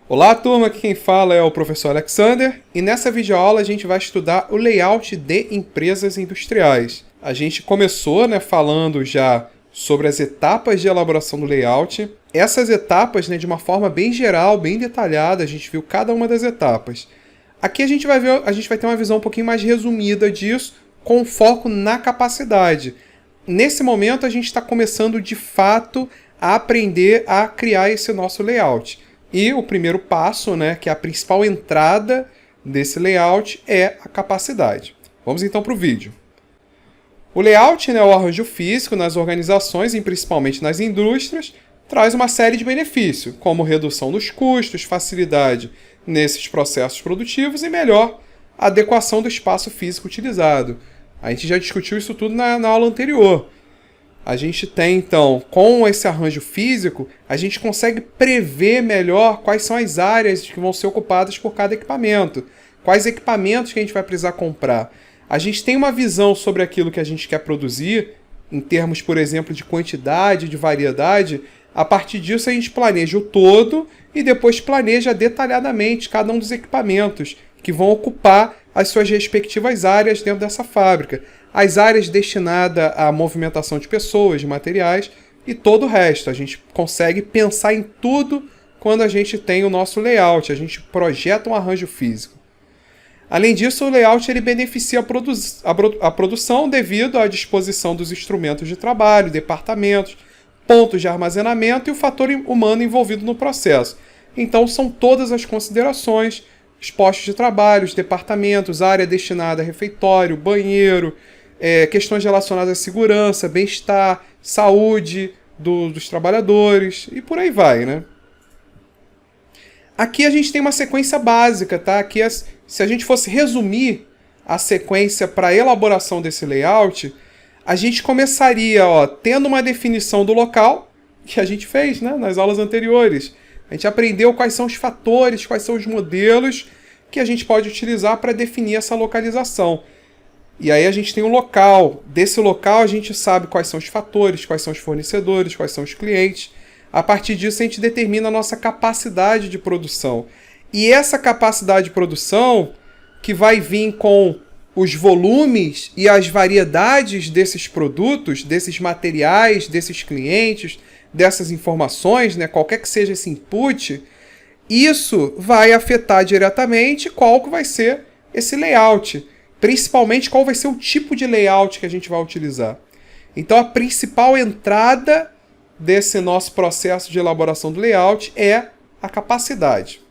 Olá, turma, aqui quem fala é o professor Alexander e nessa videoaula a gente vai estudar o layout de empresas industriais. A gente começou, falando já sobre as etapas de elaboração do layout. Essas etapas, de uma forma bem geral, bem detalhada, a gente viu cada uma das etapas. Aqui a gente vai ter uma visão um pouquinho mais resumida disso, com foco na capacidade. Nesse momento a gente está começando de fato a aprender a criar esse nosso layout. E o primeiro passo, que é a principal entrada desse layout, é a capacidade. Vamos então para o vídeo. O layout, o arranjo físico nas organizações, e principalmente nas indústrias, traz uma série de benefícios, como redução dos custos, facilidade nesses processos produtivos e melhor adequação do espaço físico utilizado. A gente já discutiu isso tudo na aula anterior. A gente tem, então, com esse arranjo físico, a gente consegue prever melhor quais são as áreas que vão ser ocupadas por cada equipamento, quais equipamentos que a gente vai precisar comprar. A gente tem uma visão sobre aquilo que a gente quer produzir, em termos, por exemplo, de quantidade, de variedade. A partir disso, a gente planeja o todo e depois planeja detalhadamente cada um dos equipamentos que vão ocupar as suas respectivas áreas dentro dessa fábrica. As áreas destinadas à movimentação de pessoas, de materiais e todo o resto. A gente consegue pensar em tudo quando a gente tem o nosso layout, a gente projeta um arranjo físico. Além disso, o layout ele beneficia a produção devido à disposição dos instrumentos de trabalho, departamentos, pontos de armazenamento e o fator humano envolvido no processo. Então, são todas as considerações, os postos de trabalho, os departamentos, área destinada a refeitório, banheiro, questões relacionadas à segurança, bem-estar, saúde dos trabalhadores e por aí vai, Aqui a gente tem uma sequência básica, tá? Aqui, se a gente fosse resumir a sequência para a elaboração desse layout, a gente começaria tendo uma definição do local, que a gente fez nas aulas anteriores. A gente aprendeu quais são os fatores, quais são os modelos que a gente pode utilizar para definir essa localização. E aí a gente tem um local. Desse local a gente sabe quais são os fatores, quais são os fornecedores, quais são os clientes. A partir disso a gente determina a nossa capacidade de produção. E essa capacidade de produção que vai vir com os volumes e as variedades desses produtos, desses materiais, desses clientes, dessas informações, qualquer que seja esse input, isso vai afetar diretamente qual que vai ser esse layout. Principalmente qual vai ser o tipo de layout que a gente vai utilizar. Então a principal entrada desse nosso processo de elaboração do layout é a capacidade.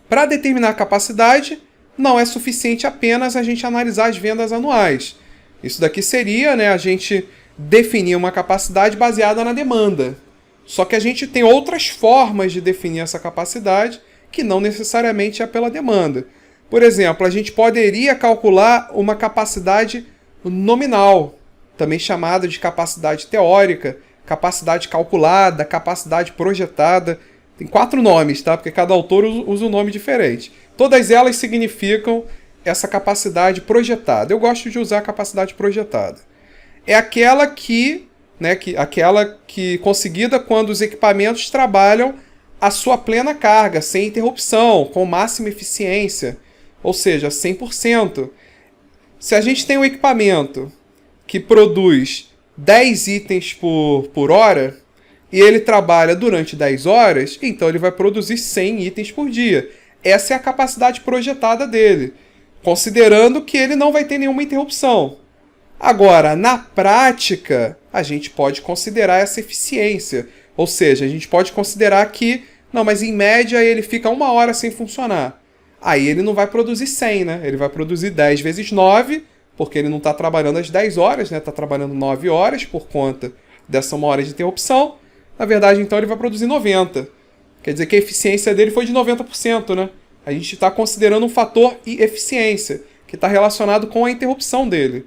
Para determinar a capacidade, não é suficiente apenas a gente analisar as vendas anuais. Isso daqui seria a gente definir uma capacidade baseada na demanda. Só que a gente tem outras formas de definir essa capacidade que não necessariamente é pela demanda. Por exemplo, a gente poderia calcular uma capacidade nominal, também chamada de capacidade teórica, capacidade calculada, capacidade projetada. Tem 4 nomes, tá? Porque cada autor usa um nome diferente. Todas elas significam essa capacidade projetada. Eu gosto de usar a capacidade projetada. É aquela que conseguida quando os equipamentos trabalham a sua plena carga, sem interrupção, com máxima eficiência. Ou seja, 100%. Se a gente tem um equipamento que produz 10 itens por hora e ele trabalha durante 10 horas, então ele vai produzir 100 itens por dia. Essa é a capacidade projetada dele, considerando que ele não vai ter nenhuma interrupção. Agora, na prática, a gente pode considerar essa eficiência. Ou seja, a gente pode considerar que, mas em média ele fica 1 hora sem funcionar. Aí ele não vai produzir 100, Ele vai produzir 10 vezes 9, porque ele não está trabalhando as 10 horas, Está trabalhando 9 horas por conta dessa 1 hora de interrupção. Na verdade, então, ele vai produzir 90. Quer dizer que a eficiência dele foi de 90%, A gente está considerando um fator eficiência, que está relacionado com a interrupção dele.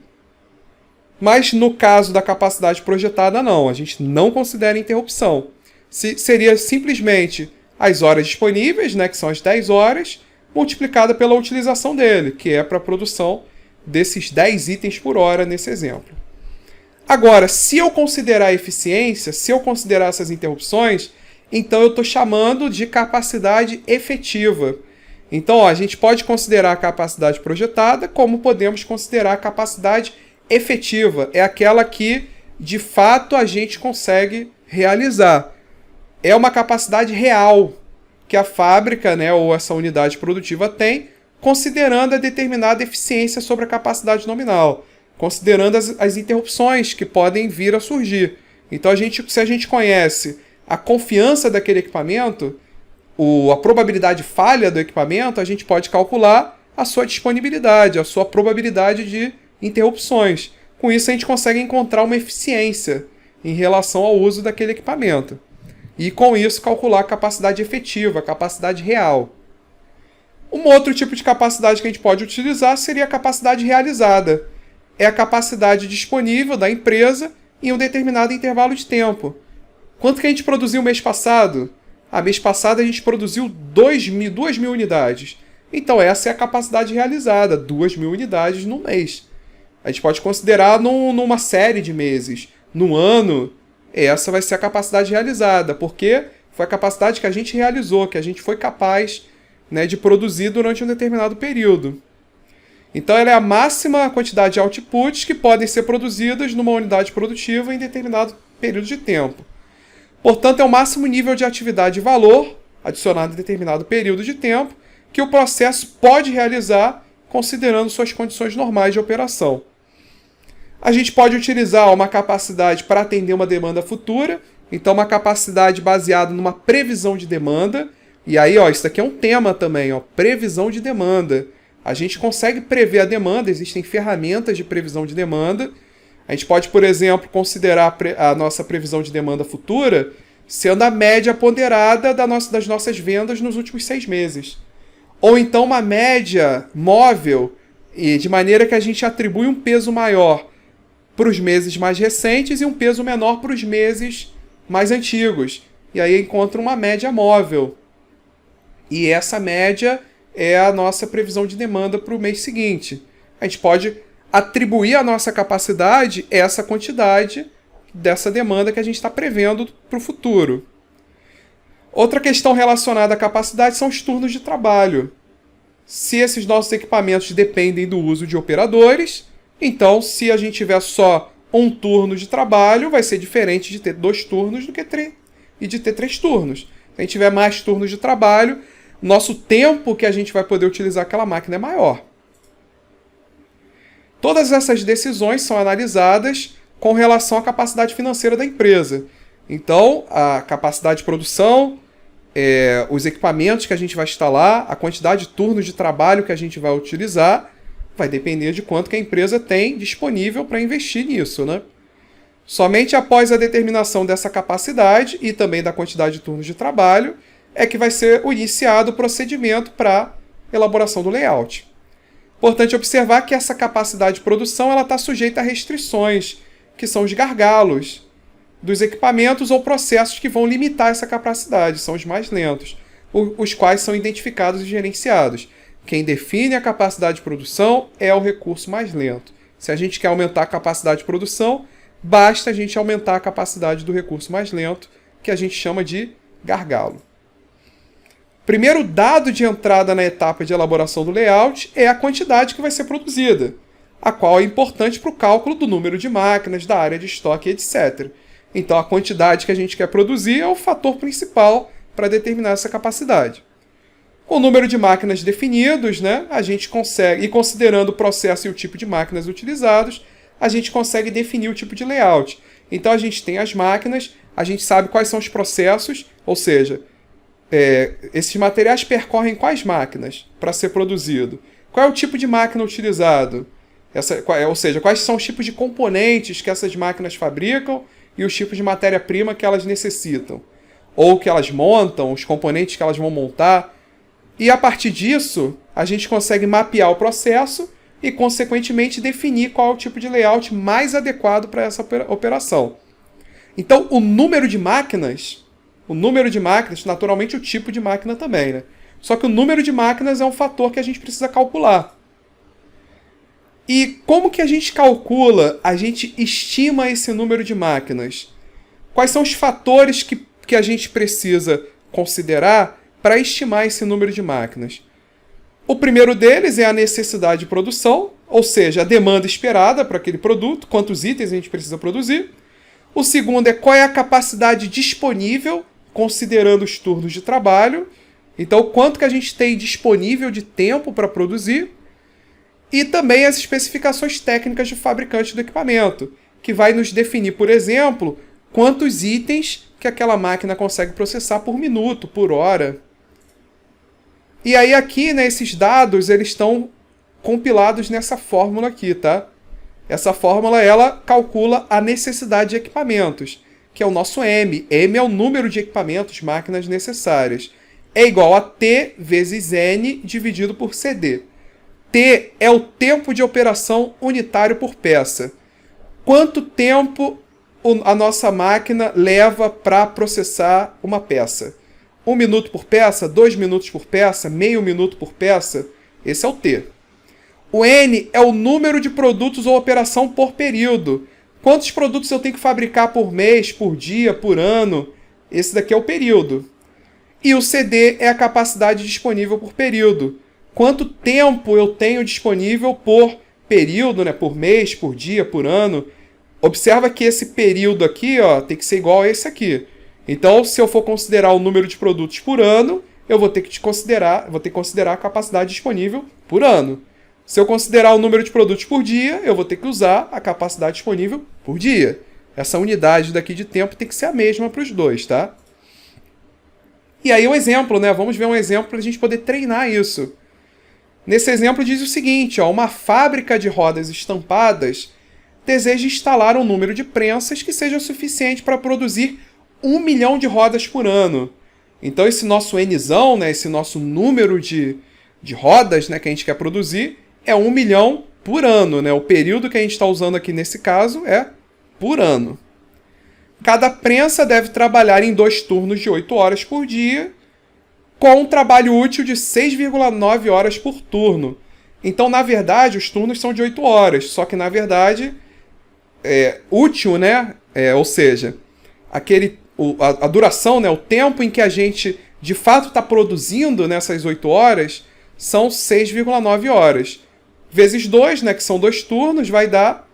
Mas no caso da capacidade projetada, não. A gente não considera interrupção. Seria simplesmente as horas disponíveis, que são as 10 horas, multiplicada pela utilização dele, que é para a produção desses 10 itens por hora nesse exemplo. Agora, se eu considerar a eficiência, se eu considerar essas interrupções, então eu estou chamando de capacidade efetiva. Então, ó, a gente pode considerar a capacidade projetada como podemos considerar a capacidade efetiva. É aquela que, de fato, a gente consegue realizar. É uma capacidade real que a fábrica, né, ou essa unidade produtiva tem, considerando a determinada eficiência sobre a capacidade nominal, considerando as interrupções que podem vir a surgir. Então, se a gente conhece a confiança daquele equipamento, a probabilidade de falha do equipamento, a gente pode calcular a sua disponibilidade, a sua probabilidade de interrupções. Com isso, a gente consegue encontrar uma eficiência em relação ao uso daquele equipamento. E, com isso, calcular a capacidade efetiva, a capacidade real. Um outro tipo de capacidade que a gente pode utilizar seria a capacidade realizada. É a capacidade disponível da empresa em um determinado intervalo de tempo. Quanto que a gente produziu mês passado? Mês passado a gente produziu 2.000 unidades. Então essa é a capacidade realizada, 2.000 unidades no mês. A gente pode considerar numa série de meses. No ano, essa vai ser a capacidade realizada, porque foi a capacidade que a gente realizou, que a gente foi capaz, né, de produzir durante um determinado período. Então ela é a máxima quantidade de outputs que podem ser produzidas numa unidade produtiva em determinado período de tempo. Portanto, é o máximo nível de atividade e valor, adicionado em determinado período de tempo, que o processo pode realizar considerando suas condições normais de operação. A gente pode utilizar uma capacidade para atender uma demanda futura, então uma capacidade baseada numa previsão de demanda. E aí, ó, isso aqui é um tema também, ó, previsão de demanda. A gente consegue prever a demanda, existem ferramentas de previsão de demanda. A gente pode, por exemplo, considerar a nossa previsão de demanda futura sendo a média ponderada das nossas vendas nos últimos 6 meses. Ou então uma média móvel, e de maneira que a gente atribui um peso maior para os meses mais recentes e um peso menor para os meses mais antigos. E aí encontra uma média móvel. E essa média é a nossa previsão de demanda para o mês seguinte. A gente pode atribuir à nossa capacidade essa quantidade dessa demanda que a gente está prevendo para o futuro. Outra questão relacionada à capacidade são os turnos de trabalho. Se esses nossos equipamentos dependem do uso de operadores, então se a gente tiver só um turno de trabalho, vai ser diferente de ter 2 turnos do que e de ter 3 turnos. Se a gente tiver mais turnos de trabalho, nosso tempo que a gente vai poder utilizar aquela máquina é maior. Todas essas decisões são analisadas com relação à capacidade financeira da empresa. Então, a capacidade de produção, os equipamentos que a gente vai instalar, a quantidade de turnos de trabalho que a gente vai utilizar, vai depender de quanto que a empresa tem disponível para investir nisso, né? Somente após a determinação dessa capacidade e também da quantidade de turnos de trabalho é que vai ser iniciado o procedimento para elaboração do layout. Importante observar que essa capacidade de produção está sujeita a restrições, que são os gargalos dos equipamentos ou processos que vão limitar essa capacidade, são os mais lentos, os quais são identificados e gerenciados. Quem define a capacidade de produção é o recurso mais lento. Se a gente quer aumentar a capacidade de produção, basta a gente aumentar a capacidade do recurso mais lento, que a gente chama de gargalo. Primeiro dado de entrada na etapa de elaboração do layout é a quantidade que vai ser produzida, a qual é importante para o cálculo do número de máquinas, da área de estoque, etc. Então a quantidade que a gente quer produzir é o fator principal para determinar essa capacidade. Com o número de máquinas definidos, né, a gente consegue, e considerando o processo e o tipo de máquinas utilizados, a gente consegue definir o tipo de layout. Então a gente tem as máquinas, a gente sabe quais são os processos, ou seja, esses materiais percorrem quais máquinas para ser produzido? Qual é o tipo de máquina utilizado? Ou seja, quais são os tipos de componentes que essas máquinas fabricam e os tipos de matéria-prima que elas necessitam? Ou que elas montam, os componentes que elas vão montar. E a partir disso, a gente consegue mapear o processo e, consequentemente, definir qual é o tipo de layout mais adequado para essa operação. Então, o número de máquinas, naturalmente o tipo de máquina também, né? Só que o número de máquinas é um fator que a gente precisa calcular. E como que a gente calcula, a gente estima esse número de máquinas? Quais são os fatores que que a gente precisa considerar para estimar esse número de máquinas. O primeiro deles é a necessidade de produção, ou seja, a demanda esperada para aquele produto, quantos itens a gente precisa produzir. O segundo é qual é a capacidade disponível, considerando os turnos de trabalho. Então, quanto que a gente tem disponível de tempo para produzir. E também as especificações técnicas do fabricante do equipamento, que vai nos definir, por exemplo, quantos itens que aquela máquina consegue processar por minuto, por hora. E aí aqui, né, esses dados eles estão compilados nessa fórmula aqui, tá? Essa fórmula ela calcula a necessidade de equipamentos, que é o nosso M. M é o número de equipamentos, máquinas necessárias. É igual a T vezes N dividido por CD. T é o tempo de operação unitário por peça. Quanto tempo a nossa máquina leva para processar uma peça? 1 minuto por peça? 2 minutos por peça? Meio minuto por peça? Esse é o T. O N é o número de produtos ou operação por período. Quantos produtos eu tenho que fabricar por mês, por dia, por ano? Esse daqui é o período. E o CD é a capacidade disponível por período. Quanto tempo eu tenho disponível por período, né? Por mês, por dia, por ano. Observa que esse período aqui, ó, tem que ser igual a esse aqui. Então, se eu for considerar o número de produtos por ano, eu vou ter que considerar a capacidade disponível por ano. Se eu considerar o número de produtos por dia, eu vou ter que usar a capacidade disponível por dia. Essa unidade daqui de tempo tem que ser a mesma para os dois, tá? E aí o exemplo, né? Vamos ver um exemplo para a gente poder treinar isso. Nesse exemplo diz o seguinte, ó, uma fábrica de rodas estampadas deseja instalar um número de prensas que seja suficiente para produzir 1 milhão de rodas por ano. Então esse nosso Nzão, né, esse nosso número de rodas, né, que a gente quer produzir é 1 milhão por ano. Né? O período que a gente está usando aqui nesse caso é por ano. Cada prensa deve trabalhar em 2 turnos de 8 horas por dia, com um trabalho útil de 6,9 horas por turno. Então, na verdade, os turnos são de 8 horas, só que, na verdade, útil, né? Ou seja, a duração, né? O tempo em que a gente, de fato, está produzindo nessas 8 horas, são 6,9 horas. Vezes 2, né? Que são 2 turnos, vai dar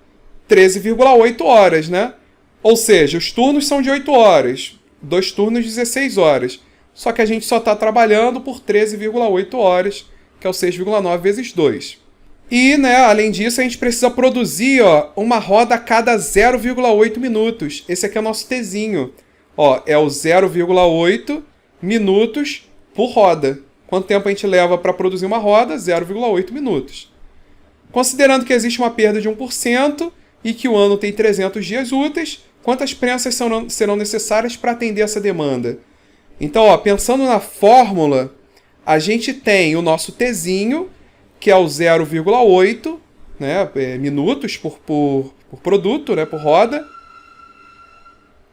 13,8 horas, né? Ou seja, os turnos são de 8 horas, 2 turnos de 16 horas. Só que a gente só está trabalhando por 13,8 horas, que é o 6,9 vezes 2. E, né, além disso, a gente precisa produzir, ó, uma roda a cada 0,8 minutos. Esse aqui é o nosso Tzinho. Ó, é o 0,8 minutos por roda. Quanto tempo a gente leva para produzir uma roda? 0,8 minutos. Considerando que existe uma perda de 1% e que o ano tem 300 dias úteis, quantas prensas serão necessárias para atender essa demanda? Então, ó, pensando na fórmula, a gente tem o nosso Tzinho, que é o 0,8, né, minutos por produto, né, por roda.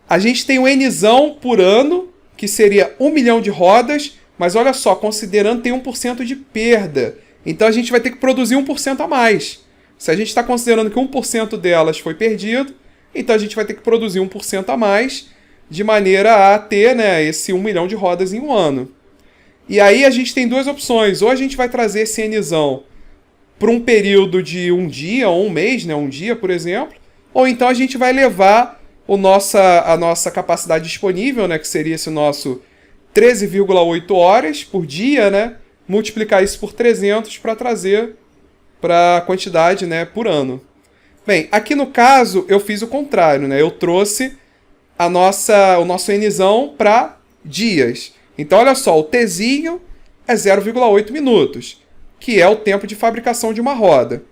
A gente tem o Nzão por ano, que seria 1 milhão de rodas, mas olha só, considerando tem 1% de perda. Então a gente vai ter que produzir 1% a mais. Se a gente está considerando que 1% delas foi perdido, então a gente vai ter que produzir 1% a mais, de maneira a ter, né, esse 1 milhão de rodas em um ano. E aí a gente tem 2 opções. Ou a gente vai trazer esse Nzão para um período de um dia ou um mês, né, um dia, por exemplo. Ou então a gente vai levar a nossa capacidade disponível, né, que seria esse nosso 13,8 horas por dia, né, multiplicar isso por 300 para trazer para a quantidade, né, por ano. Bem, aqui no caso eu fiz o contrário, né, eu trouxe o nosso Nzão para dias. Então, olha só, o Tzinho é 0,8 minutos, que é o tempo de fabricação de uma roda.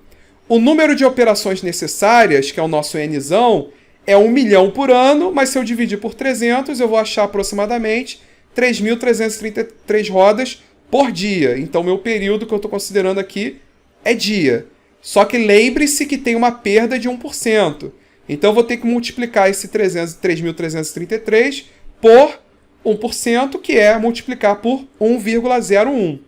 O número de operações necessárias, que é o nosso Nzão, é 1 milhão por ano, mas se eu dividir por 300, eu vou achar aproximadamente 3.333 rodas por dia. Então, meu período que eu estou considerando aqui é dia. Só que lembre-se que tem uma perda de 1%. Então, eu vou ter que multiplicar esse 3.333 por 1%, que é multiplicar por 1,01.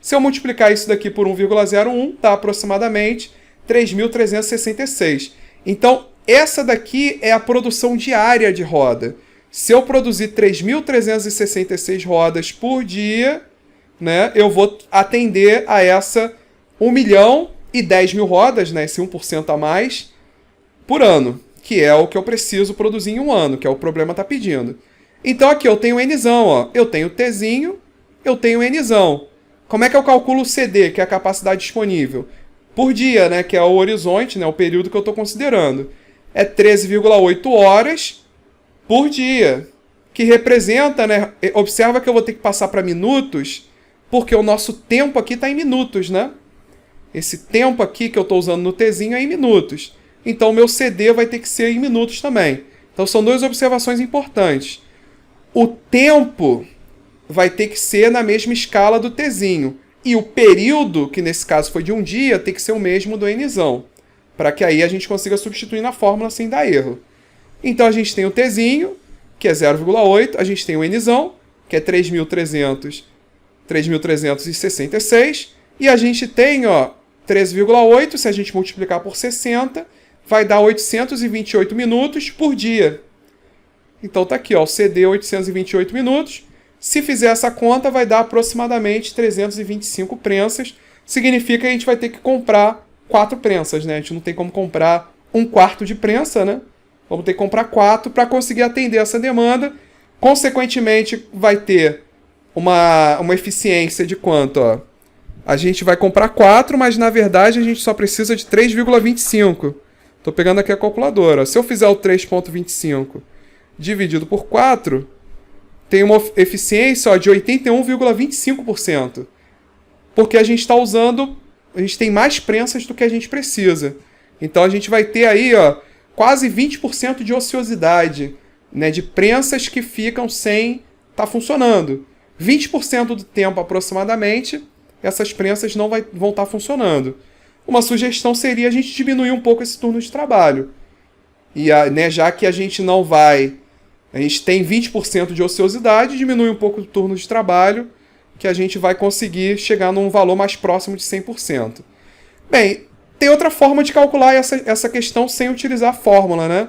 Se eu multiplicar isso daqui por 1,01, dá aproximadamente 3.366. Então, essa daqui é a produção diária de roda. Se eu produzir 3.366 rodas por dia, né, eu vou atender a essa 1.010.000 rodas, né, esse 1% a mais, por ano, que é o que eu preciso produzir em um ano, que é o problema está pedindo. Então aqui eu tenho Nzão, ó. Eu tenho Tzinho, eu tenho Nzão. Como é que eu calculo o CD, que é a capacidade disponível? Por dia, né, que é o horizonte, né, o período que eu estou considerando. É 13,8 horas por dia, que representa, né, observa que eu vou ter que passar para minutos, porque o nosso tempo aqui está em minutos, né? Esse tempo aqui que eu estou usando no Tzinho é em minutos. Então o meu CD vai ter que ser em minutos também. Então são duas observações importantes. O tempo vai ter que ser na mesma escala do Tzinho. E o período, que nesse caso foi de um dia, tem que ser o mesmo do Nzão. Para que aí a gente consiga substituir na fórmula sem dar erro. Então a gente tem o Tzinho, que é 0,8. A gente tem o Nzão, que é 3.366. E a gente tem, ó, 13,8. Se a gente multiplicar por 60, vai dar 828 minutos por dia. Então tá aqui, ó, o CD 828 minutos. Se fizer essa conta, vai dar aproximadamente 325 prensas. Significa que a gente vai ter que comprar 4 prensas, né? A gente não tem como comprar 1/4 de prensa, né? Vamos ter que comprar 4 para conseguir atender essa demanda. Consequentemente, vai ter uma eficiência de quanto, ó? A gente vai comprar 4, mas na verdade a gente só precisa de 3,25. Estou pegando aqui a calculadora. Se eu fizer o 3,25 dividido por 4, tem uma eficiência, ó, de 81,25%. Porque a gente está usando... A gente tem mais prensas do que a gente precisa. Então a gente vai ter aí, ó, quase 20% de ociosidade, né, de prensas que ficam sem estar funcionando. 20% do tempo aproximadamente, essas prensas não vão estar funcionando. Uma sugestão seria a gente diminuir um pouco esse turno de trabalho. E né, já que a gente não vai... A gente tem 20% de ociosidade, diminui um pouco o turno de trabalho, que a gente vai conseguir chegar num valor mais próximo de 100%. Bem, tem outra forma de calcular essa questão sem utilizar a fórmula, né?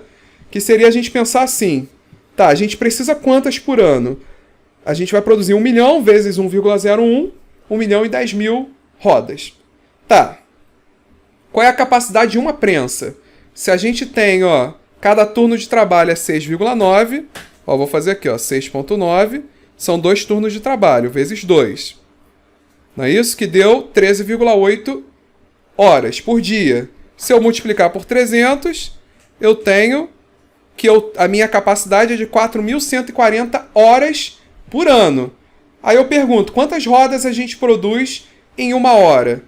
Que seria a gente pensar assim, tá, a gente precisa quantas por ano? A gente vai produzir 1 milhão vezes 1,01, 1.010.000 rodas. Tá. Qual é a capacidade de uma prensa? Se a gente tem, ó, cada turno de trabalho é 6,9, ó, vou fazer aqui, ó, 6,9, são 2 turnos de trabalho, vezes 2. Não é isso? Que deu 13,8 horas por dia. Se eu multiplicar por 300, eu tenho que a minha capacidade é de 4.140 horas por ano. Aí eu pergunto, quantas rodas a gente produz em uma hora?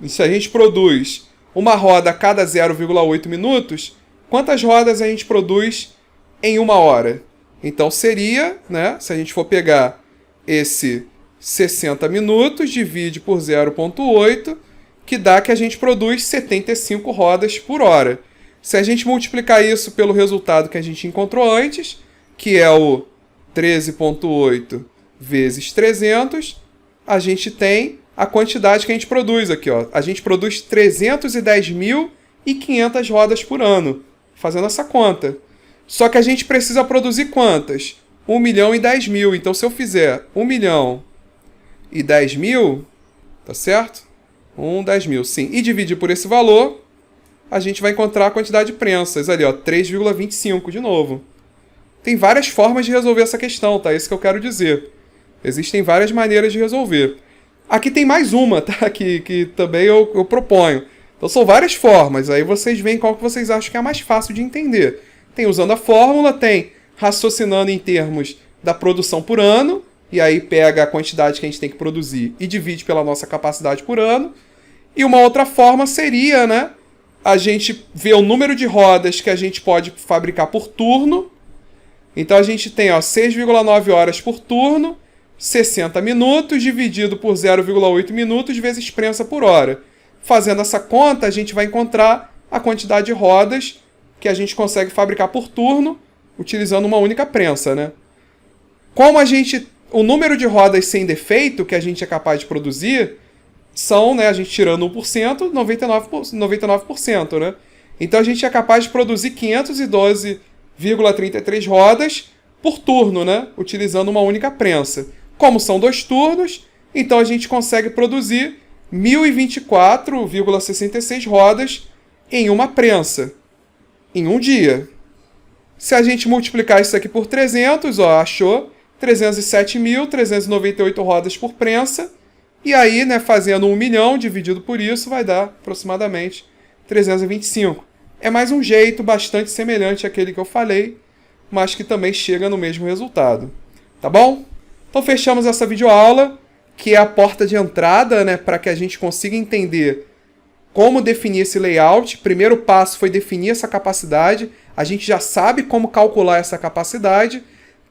E se a gente produz uma roda a cada 0,8 minutos, quantas rodas a gente produz em uma hora? Então seria, né, se a gente for pegar esse 60 minutos, divide por 0,8, que dá que a gente produz 75 rodas por hora. Se a gente multiplicar isso pelo resultado que a gente encontrou antes, que é o 13,8 vezes 300, a gente tem a quantidade que a gente produz aqui, ó. A gente produz 310.500 rodas por ano, fazendo essa conta. Só que a gente precisa produzir quantas? 1.010.000. Então, se eu fizer 1.010.000, tá certo? 10.000, sim. E dividir por esse valor, a gente vai encontrar a quantidade de prensas ali, ó, 3,25 de novo. Tem várias formas de resolver essa questão, tá? Isso que eu quero dizer. Existem várias maneiras de resolver. Aqui tem mais uma, tá? Que também eu proponho. Então são várias formas. Aí vocês veem qual que vocês acham que é a mais fácil de entender. Tem usando a fórmula, tem raciocinando em termos da produção por ano, e aí pega a quantidade que a gente tem que produzir e divide pela nossa capacidade por ano. E uma outra forma seria, né, a gente ver o número de rodas que a gente pode fabricar por turno. Então a gente tem, ó, 6,9 horas por turno, 60 minutos, dividido por 0,8 minutos, vezes prensa por hora. Fazendo essa conta, a gente vai encontrar a quantidade de rodas que a gente consegue fabricar por turno, utilizando uma única prensa, né? Como o número de rodas sem defeito que a gente é capaz de produzir são, né, a gente tirando 1%, 99%, né? Então a gente é capaz de produzir 512,33 rodas por turno, né? Utilizando uma única prensa. Como são 2 turnos, então a gente consegue produzir 1024,66 rodas em uma prensa, em um dia. Se a gente multiplicar isso aqui por 300, ó, achou 307.398 rodas por prensa. E aí, né, fazendo 1 milhão dividido por isso, vai dar aproximadamente 325. É mais um jeito bastante semelhante àquele que eu falei, mas que também chega no mesmo resultado. Tá bom? Então fechamos essa videoaula, que é a porta de entrada, né, para que a gente consiga entender como definir esse layout. Primeiro passo foi definir essa capacidade. A gente já sabe como calcular essa capacidade.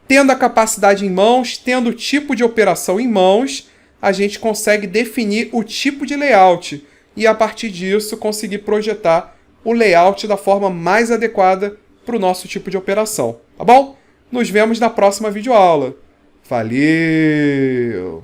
Tendo a capacidade em mãos, tendo o tipo de operação em mãos, a gente consegue definir o tipo de layout e, a partir disso, conseguir projetar o layout da forma mais adequada para o nosso tipo de operação. Tá bom? Nos vemos na próxima videoaula. Valeu!